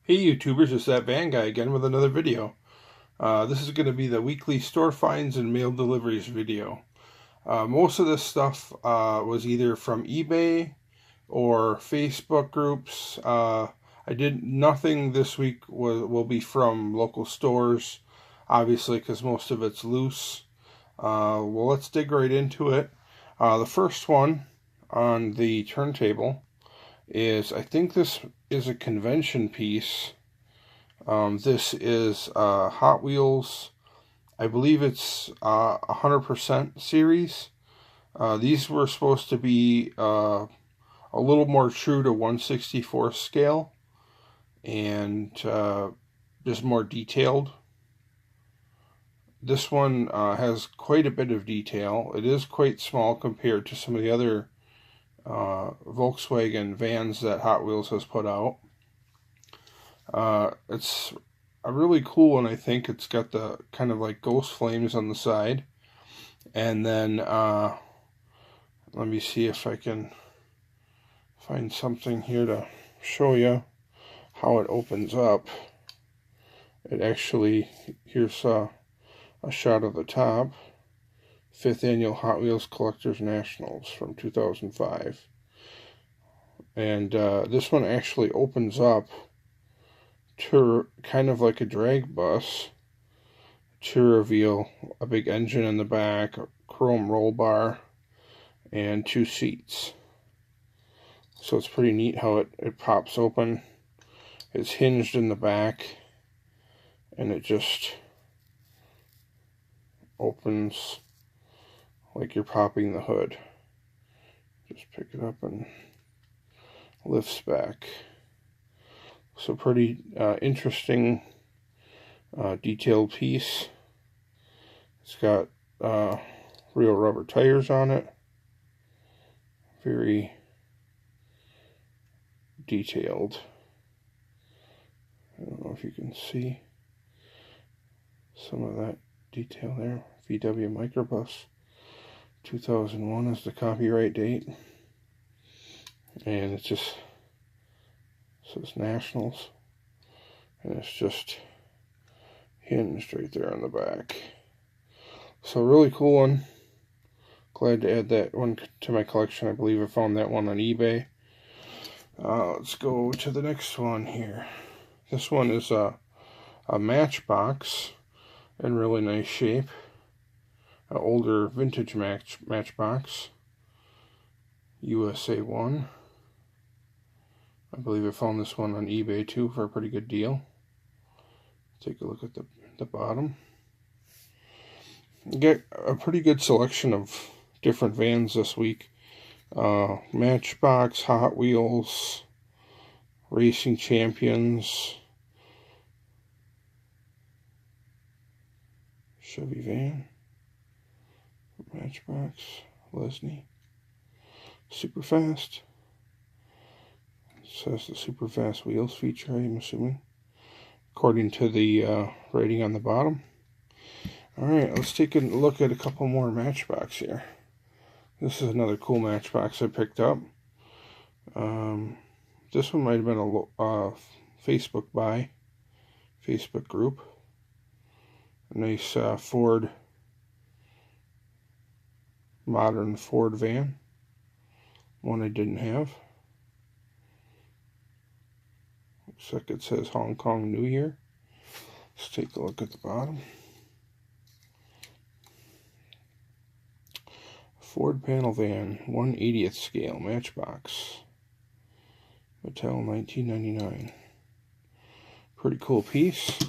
Hey YouTubers, it's that van guy again with another video. This is going to be the weekly store finds and mail deliveries video. Most of this stuff was either from eBay or Facebook groups. I did nothing this week will be from local stores, obviously, because most of it's loose. Well, let's dig right into it. The first one on the turntable is, I think this is a convention piece. This is Hot Wheels. I believe it's 100% series. These were supposed to be a little more true to 1/64 scale and just more detailed. This one has quite a bit of detail. It is quite small compared to some of the other Volkswagen vans that Hot Wheels has put out. It's a really cool one. I think it's got the kind of like ghost flames on the side. And then let me see if I can find something here to show you how it opens up. It actually, here's a shot of the top. 5th Annual Hot Wheels Collectors Nationals from 2005. And this one actually opens up to kind of like a drag bus to reveal a big engine in the back, a chrome roll bar, and 2 seats. So it's pretty neat how it pops open. It's hinged in the back, and it just opens like you're popping the hood. Just pick it up and lifts back. So pretty interesting detailed piece. It's got real rubber tires on it. Very detailed. I don't know if you can see some of that detail there. VW Microbus 2001 is the copyright date. And it just says Nationals. And it's just hinged right there on the back. So really cool one. Glad to add that one to my collection. I believe I found that one on eBay. Let's go to the next one here. This one is a Matchbox in really nice shape. An older vintage Matchbox. USA 1. I believe I found this one on eBay too for a pretty good deal. Take a look at the bottom. You get a pretty good selection of different vans this week. Matchbox, Hot Wheels, Racing Champions, Chevy van, Matchbox, Lesney, Superfast. It says the Superfast wheels feature, I'm assuming, according to the rating on the bottom. Alright, let's take a look at a couple more Matchbox here. This is another cool Matchbox I picked up. This one might have been a Facebook buy, Facebook group. A nice Ford, modern Ford van. One I didn't have. Looks like it says Hong Kong New Year. Let's take a look at the bottom. Ford panel van, 1/80th scale, Matchbox. Mattel, 1999. Pretty cool piece.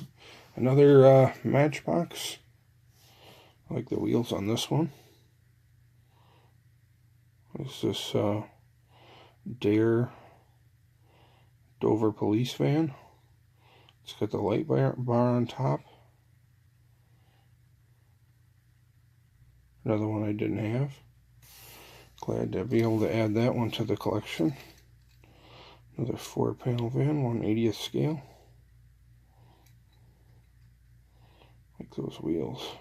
Another Matchbox. I like the wheels on this one. This is Dare Dover police van. It's got the light bar on top. Another one I didn't have. Glad to be able to add that one to the collection. Another Ford panel van, 1/80th scale. Like those wheels.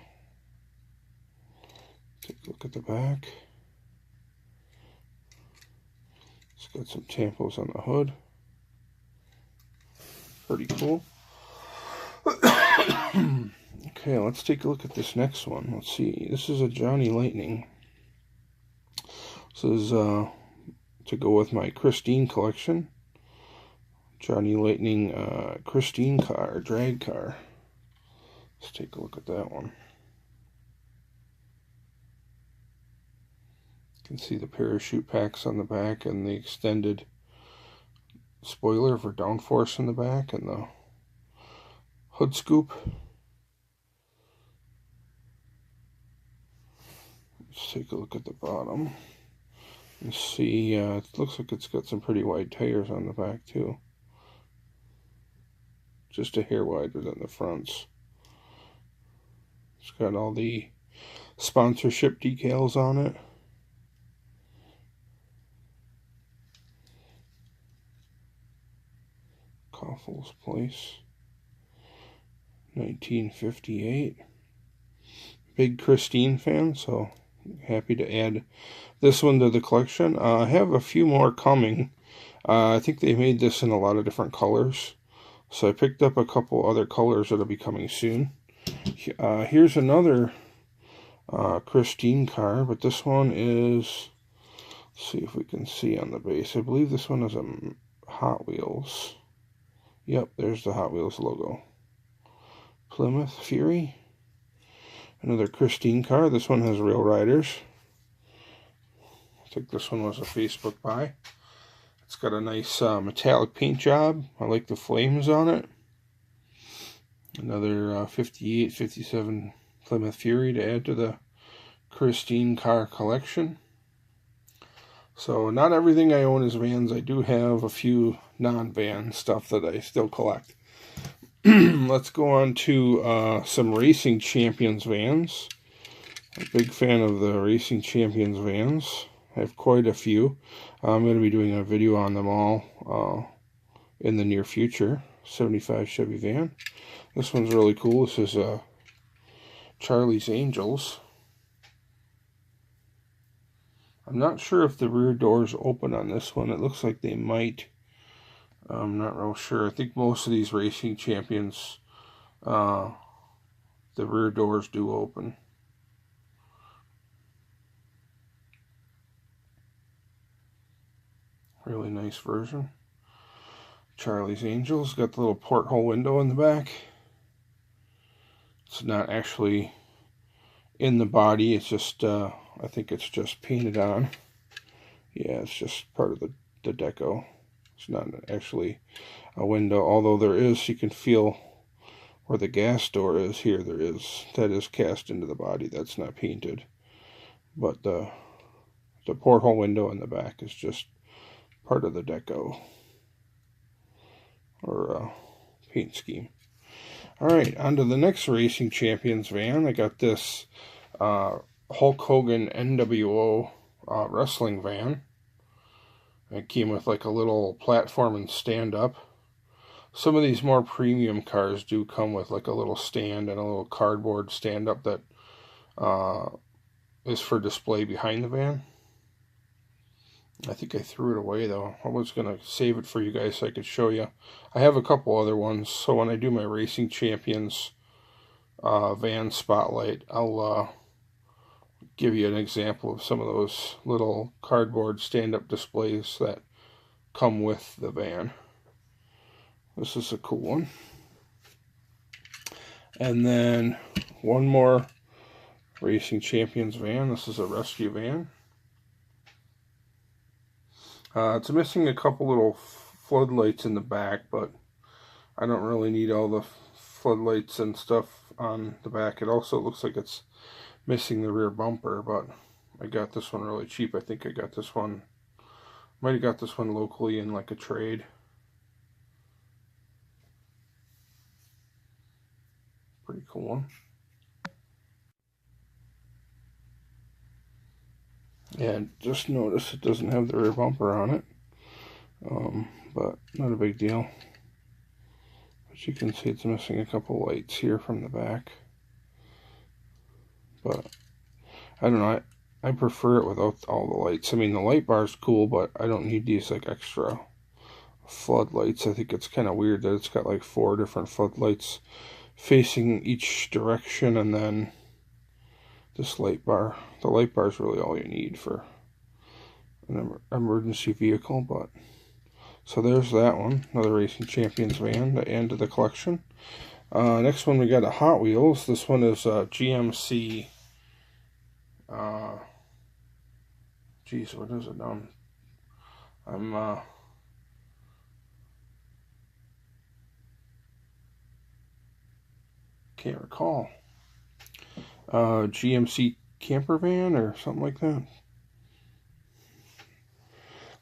Take a look at the back. It's got some tampos on the hood. Pretty cool. Okay, let's take a look at this next one. Let's see. This is a Johnny Lightning. This is to go with my Christine collection. Johnny Lightning Christine car, drag car. Let's take a look at that one. You can see the parachute packs on the back and the extended spoiler for downforce in the back and the hood scoop. Let's take a look at the bottom. You see, it looks like it's got some pretty wide tires on the back too. Just a hair wider than the fronts. It's got all the sponsorship decals on it. Coffle's Place, 1958. Big Christine fan, so happy to add this one to the collection. I have a few more coming. I think they made this in a lot of different colors, so I picked up a couple other colors that'll be coming soon. Here's another Christine car, but this one is, let's see if we can see on the base. I believe this one is a Hot Wheels. Yep, there's the Hot Wheels logo. Plymouth Fury. Another Christine car. This one has real riders. I think this one was a Facebook buy. It's got a nice metallic paint job. I like the flames on it. Another 58, 57 Plymouth Fury to add to the Christine car collection. So not everything I own is vans. I do have a few non-van stuff that I still collect. Let's go on to some Racing Champions vans. I'm a big fan of the Racing Champions vans. I have quite a few. I'm going to be doing a video on them all in the near future. 75 Chevy van. This one's really cool. This is Charlie's Angels. I'm not sure if the rear doors open on this one. It looks like they might. I'm not real sure. I think most of these Racing Champions, the rear doors do open. Really nice version. Charlie's Angels. Got the little porthole window in the back. It's not actually in the body. It's just, I think it's just painted on. Yeah, it's just part of the deco. It's not actually a window, although there is, you can feel where the gas door is here. There is, that is cast into the body. That's not painted. But the porthole window in the back is just part of the deco or paint scheme. Alright, on to the next Racing Champions van. I got this Hulk Hogan NWO wrestling van. It came with like a little platform and stand up. Some of these more premium cars do come with like a little stand and a little cardboard stand up that is for display behind the van. I think I threw it away though. I was going to save it for you guys so I could show you. I have a couple other ones, so when I do my Racing Champions van spotlight, I'll give you an example of some of those little cardboard stand-up displays that come with the van. This is a cool one. And then one more Racing Champions van. This is a rescue van. It's missing a couple little floodlights in the back, but I don't really need all the floodlights and stuff on the back. It also looks like it's missing the rear bumper, but I got this one really cheap. I think I got this one, might have got this one locally in like a trade. Pretty cool one. And just notice it doesn't have the rear bumper on it, but not a big deal. As you can see, it's missing a couple lights here from the back. But I don't know, I prefer it without all the lights. I mean, the light bar is cool, but I don't need these like extra floodlights. I think it's kind of weird that it's got like 4 different floodlights facing each direction, and then this light bar. The light bar is really all you need for an emergency vehicle. But so there's that one, another Racing Champions van, the end of the collection. Next one we got a Hot Wheels. This one is GMC. Geez, what is it now? Can't recall. GMC camper van or something like that.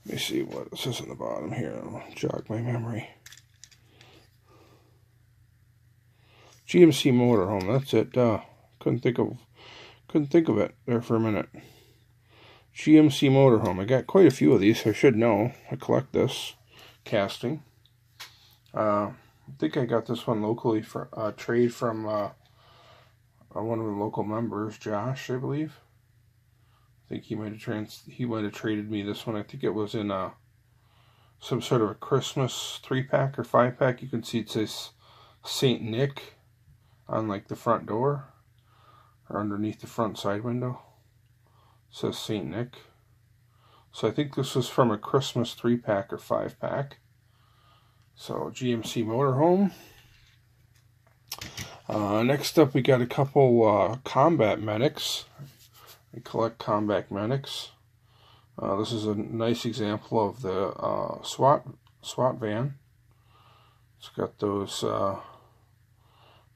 Let me see what it says on the bottom here. I'll jog my memory. GMC motorhome. That's it. Couldn't think of it there for a minute. GMC motorhome. I got quite a few of these. I should know. I collect this casting. I think I got this one locally for trade from one of the local members, Josh, I believe. I think he might have traded me this one. I think it was in some sort of a Christmas 3-pack or 5-pack. You can see it says Saint Nick on like the front door or underneath the front side window. It says Saint Nick. So I think this was from a Christmas 3-pack or 5-pack. So GMC motorhome. Next up we got a couple combat medics. I collect combat medics. This is a nice example of the SWAT van. It's got those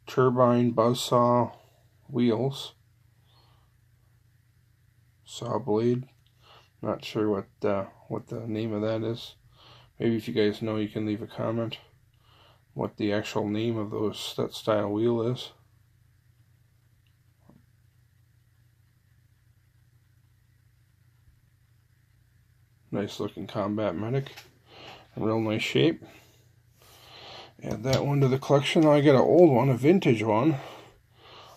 turbine buzzsaw wheels, saw blade. Not sure what the name of that is. Maybe if you guys know, you can leave a comment what the actual name of that style wheel is. Nice looking combat medic, in real nice shape. Add that one to the collection. Now I got an old one, a vintage one.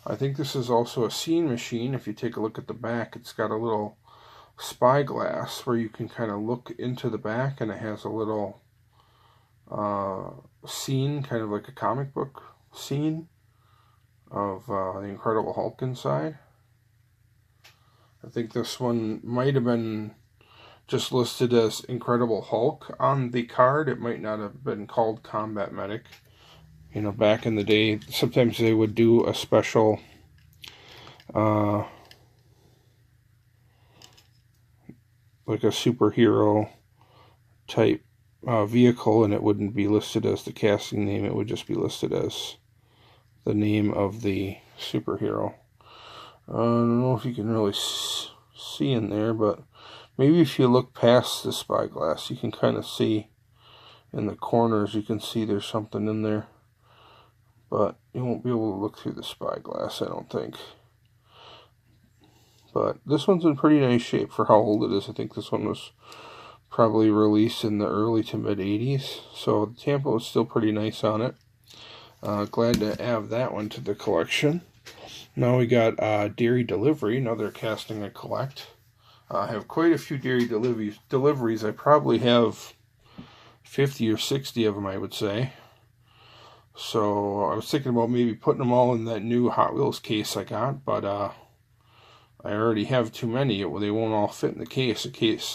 I think this is also a scene machine. If you take a look at the back, it's got a little spyglass where you can kind of look into the back, and it has a little scene, kind of like a comic book scene of the Incredible Hulk inside. I think this one might have been just listed as Incredible Hulk on the card. It might not have been called Combat Medic. You know, back in the day, sometimes they would do a special like a superhero type vehicle, and it wouldn't be listed as the casting name. It would just be listed as the name of the superhero. I don't know if you can really see in there, but maybe if you look past the spyglass, you can kind of see in the corners, you can see there's something in there. But you won't be able to look through the spyglass, I don't think. But this one's in pretty nice shape for how old it is. I think this one was probably released in the early to mid 80s. So the Tampa is still pretty nice on it. Glad to add that one to the collection. Now we got Dairy Delivery, another casting I collect. I have quite a few Dairy Deliveries. I probably have 50 or 60 of them, I would say. So I was thinking about maybe putting them all in that new Hot Wheels case I got, but I already have too many. They won't all fit in the case.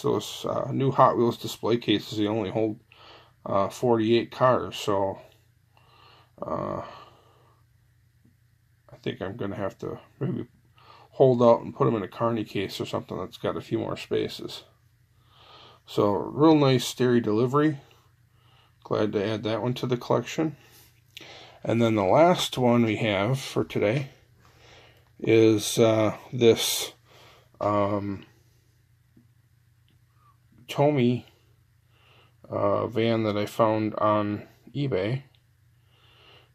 Those new Hot Wheels display cases, they only hold 48 cars, so I think I'm going to have to maybe hold out and put them in a carny case or something that's got a few more spaces. So, real nice Dairy Delivery. Glad to add that one to the collection. And then the last one we have for today is this Tomy van that I found on eBay.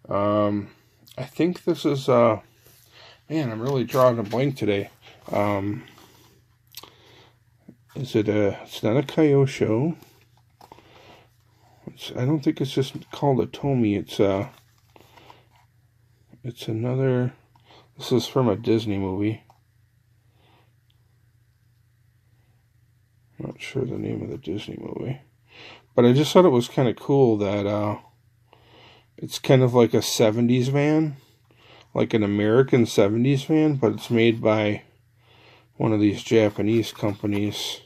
I think this is, man, I'm really drawing a blank today. It's not a Kyosho. I don't think it's just called a Tomy. It's another, this is from a Disney movie. Not sure the name of the Disney movie. But I just thought it was kind of cool that it's kind of like a 70s van, like an American 70s van, but it's made by one of these Japanese companies.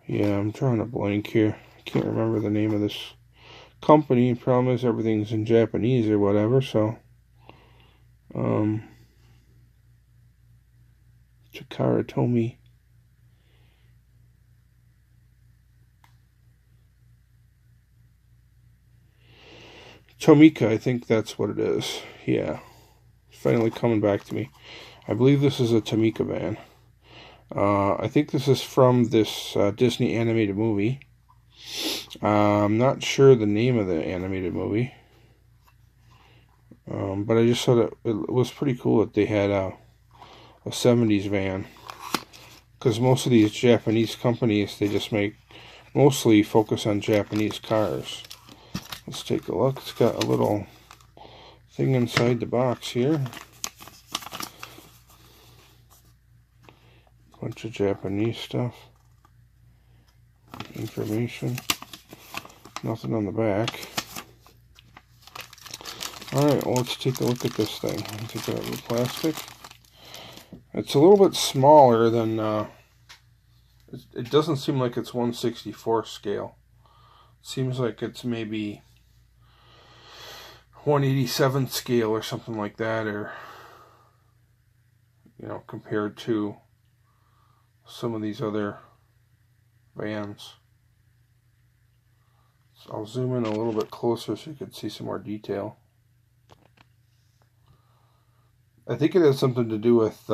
Yeah, I'm drawing a blank here. I can't remember the name of this company. Problem is everything's in Japanese or whatever, so Chikara Tomy. Tomika, I think that's what it is. Yeah. It's finally coming back to me. I believe this is a Tomika van. I think this is from this Disney animated movie. I'm not sure the name of the animated movie. But I just thought it was pretty cool that they had a 70s van. Because most of these Japanese companies, they just mostly focus on Japanese cars. Let's take a look. It's got a little thing inside the box here. Bunch of Japanese stuff. Information. Nothing on the back. Alright, well, let's take a look at this thing. Take it out of the plastic. It's a little bit smaller than... it doesn't seem like it's 1/64 scale. It seems like it's maybe 1/87 scale or something like that, or, you know, compared to some of these other vans. So I'll zoom in a little bit closer so you can see some more detail. I think it has something to do with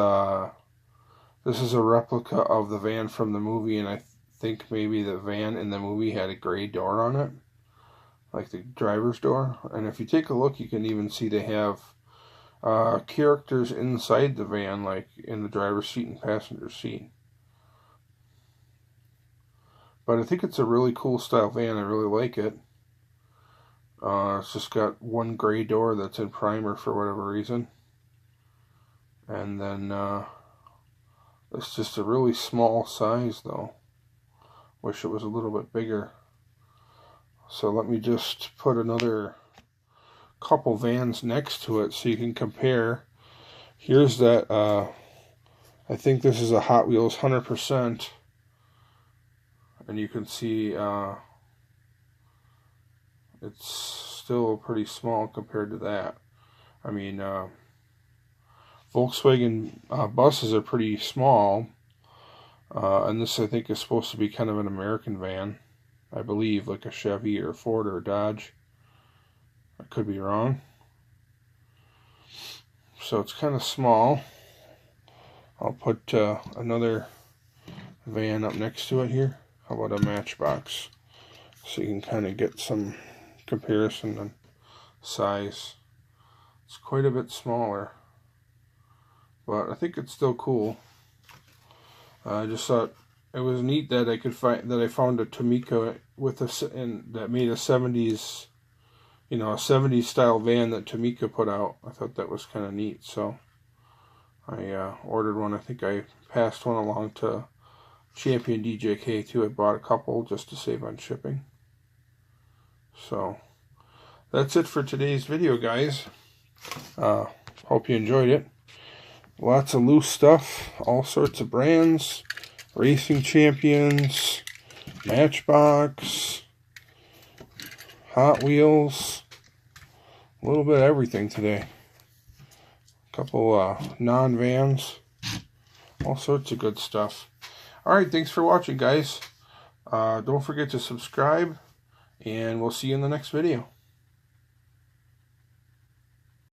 this is a replica of the van from the movie, and I think maybe the van in the movie had a gray door on it, like the driver's door. And if you take a look, you can even see they have characters inside the van, like in the driver's seat and passenger seat. But I think it's a really cool style van. I really like it. It's just got one gray door that's in primer for whatever reason. And then it's just a really small size though. Wish it was a little bit bigger. So let me just put another couple vans next to it so you can compare. Here's that, I think this is a Hot Wheels 100%. And you can see it's still pretty small compared to that. I mean, Volkswagen buses are pretty small. And this, I think, is supposed to be kind of an American van. I believe, like a Chevy or a Ford or a Dodge. I could be wrong. So it's kind of small. I'll put another van up next to it here. How about a Matchbox? So you can kind of get some comparison on size. It's quite a bit smaller, but I think it's still cool. I just thought it was neat that I found a Tomika with that made a 70s, you know, a 70s style van that Tomika put out. I thought that was kind of neat, so I ordered one. I think I passed one along to Champion DJK too. I bought a couple just to save on shipping. So that's it for today's video, guys. Hope you enjoyed it. Lots of loose stuff, all sorts of brands, Racing Champions, Matchbox, Hot Wheels, a little bit of everything today. A couple non-vans, all sorts of good stuff. Alright, thanks for watching, guys. Don't forget to subscribe, and we'll see you in the next video.